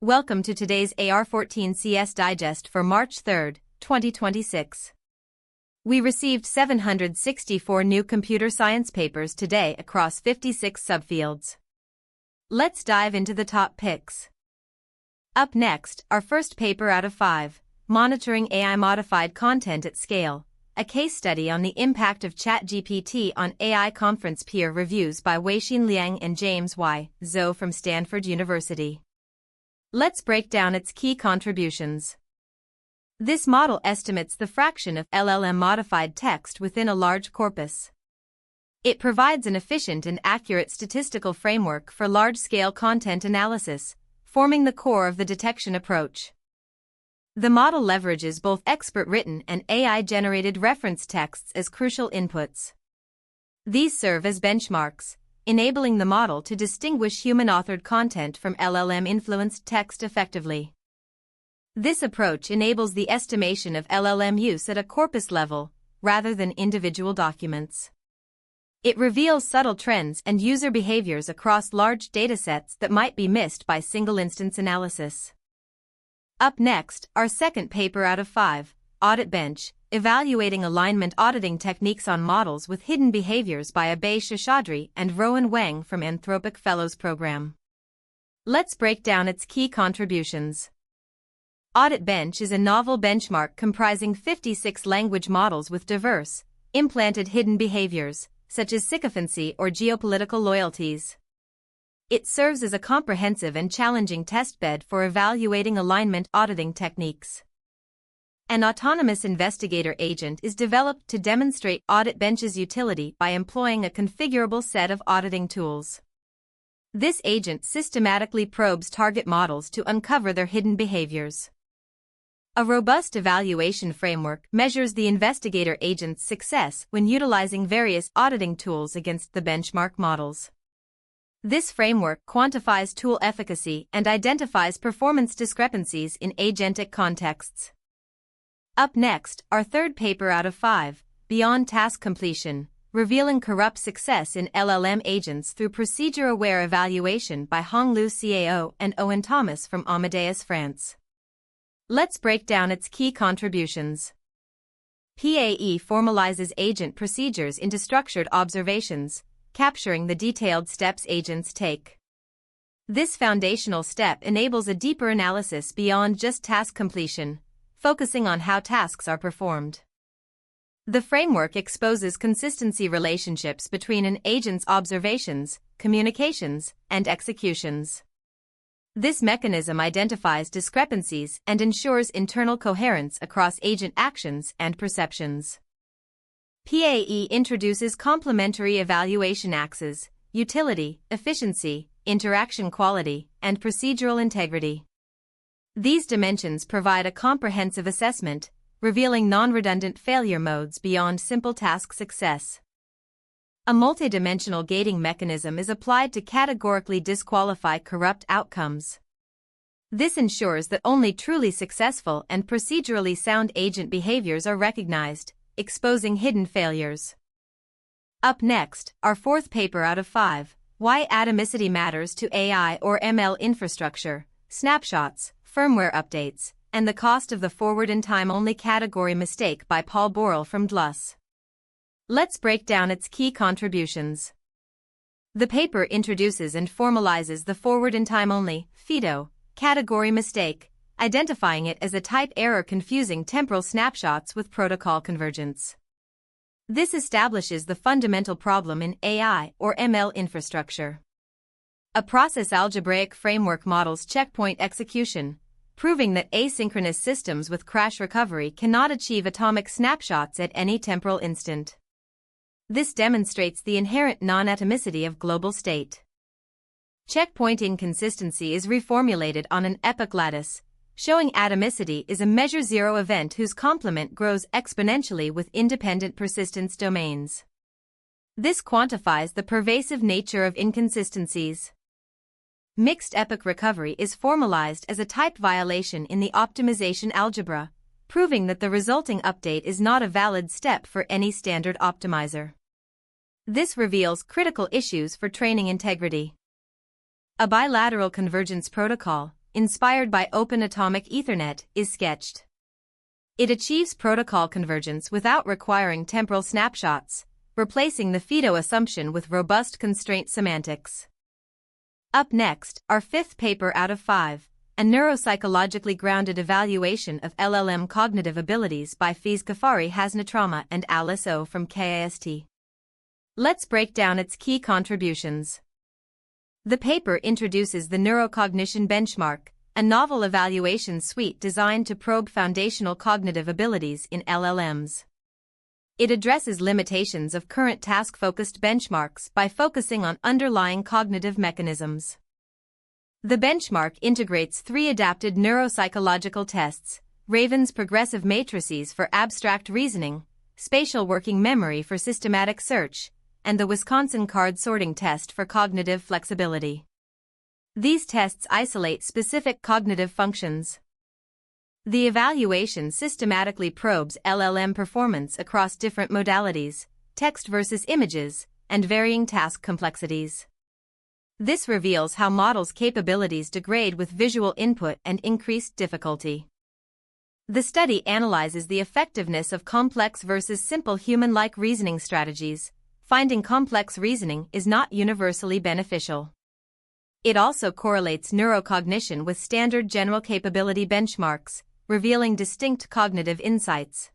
Welcome to today's AR14 CS Digest for March 3, 2026. We received 764 new computer science papers today across 56 subfields. Let's dive into the top picks. Up next, our first paper out of 5, Monitoring AI-Modified Content at Scale, a case study on the impact of ChatGPT on AI conference peer reviews by Weixin Liang and James Y. Zhou from Stanford University. Let's break down its key contributions. This model estimates the fraction of LLM-modified text within a large corpus. It provides an efficient and accurate statistical framework for large-scale content analysis, forming the core of the detection approach. The model leverages both expert-written and AI-generated reference texts as crucial inputs. These serve as benchmarks, enabling the model to distinguish human-authored content from LLM-influenced text effectively. This approach enables the estimation of LLM use at a corpus level, rather than individual documents. It reveals subtle trends and user behaviors across large datasets that might be missed by single-instance analysis. Up next, our second paper out of 5, AuditBench, Evaluating Alignment Auditing Techniques on Models with Hidden Behaviors by Abhay Seshadri and Rowan Wang from Anthropic Fellows Program. Let's break down its key contributions. AuditBench is a novel benchmark comprising 56 language models with diverse, implanted hidden behaviors, such as sycophancy or geopolitical loyalties. It serves as a comprehensive and challenging testbed for evaluating alignment auditing techniques. An autonomous investigator agent is developed to demonstrate AuditBench's utility by employing a configurable set of auditing tools. This agent systematically probes target models to uncover their hidden behaviors. A robust evaluation framework measures the investigator agent's success when utilizing various auditing tools against the benchmark models. This framework quantifies tool efficacy and identifies performance discrepancies in agentic contexts. Up next, our third paper out of 5, Beyond Task Completion, Revealing Corrupt Success in LLM Agents Through Procedure-Aware Evaluation by Honglu Cao and Owen Thomas from Amadeus, France. Let's break down its key contributions. PAE formalizes agent procedures into structured observations, capturing the detailed steps agents take. This foundational step enables a deeper analysis beyond just task completion, focusing on how tasks are performed. The framework exposes consistency relationships between an agent's observations, communications, and executions. This mechanism identifies discrepancies and ensures internal coherence across agent actions and perceptions. PAE introduces complementary evaluation axes: utility, efficiency, interaction quality, and procedural integrity. These dimensions provide a comprehensive assessment, revealing non-redundant failure modes beyond simple task success. A multidimensional gating mechanism is applied to categorically disqualify corrupt outcomes. This ensures that only truly successful and procedurally sound agent behaviors are recognized, exposing hidden failures. Up next, our fourth paper out of 5, Why Atomicity Matters to AI or ML Infrastructure, Snapshots, Firmware Updates, and the Cost of the Forward-in-Time-Only Category Mistake by Paul Borrell from DLUS. Let's break down its key contributions. The paper introduces and formalizes the Forward-in-Time-Only (FITO) category mistake, identifying it as a type error confusing temporal snapshots with protocol convergence. This establishes the fundamental problem in AI or ML infrastructure. A process algebraic framework models checkpoint execution, proving that asynchronous systems with crash recovery cannot achieve atomic snapshots at any temporal instant. This demonstrates the inherent non-atomicity of global state. Checkpoint inconsistency is reformulated on an epoch lattice, showing atomicity is a measure zero event whose complement grows exponentially with independent persistence domains. This quantifies the pervasive nature of inconsistencies. Mixed epoch recovery is formalized as a type violation in the optimization algebra, proving that the resulting update is not a valid step for any standard optimizer. This reveals critical issues for training integrity. A bilateral convergence protocol, inspired by Open Atomic Ethernet, is sketched. It achieves protocol convergence without requiring temporal snapshots, replacing the FIDO assumption with robust constraint semantics. Up next, our fifth paper out of 5, a neuropsychologically grounded evaluation of LLM cognitive abilities by Faiz Ghaffari Hasnatrama and Alice O from KIST. Let's break down its key contributions. The paper introduces the Neurocognition Benchmark, a novel evaluation suite designed to probe foundational cognitive abilities in LLMs. It addresses limitations of current task-focused benchmarks by focusing on underlying cognitive mechanisms. The benchmark integrates 3 adapted neuropsychological tests: Raven's progressive matrices for abstract reasoning, spatial working memory for systematic search, and the Wisconsin card sorting test for cognitive flexibility. These tests isolate specific cognitive functions. The evaluation systematically probes LLM performance across different modalities, text versus images, and varying task complexities. This reveals how models' capabilities degrade with visual input and increased difficulty. The study analyzes the effectiveness of complex versus simple human-like reasoning strategies, finding complex reasoning is not universally beneficial. It also correlates neurocognition with standard general capability benchmarks, revealing distinct cognitive insights.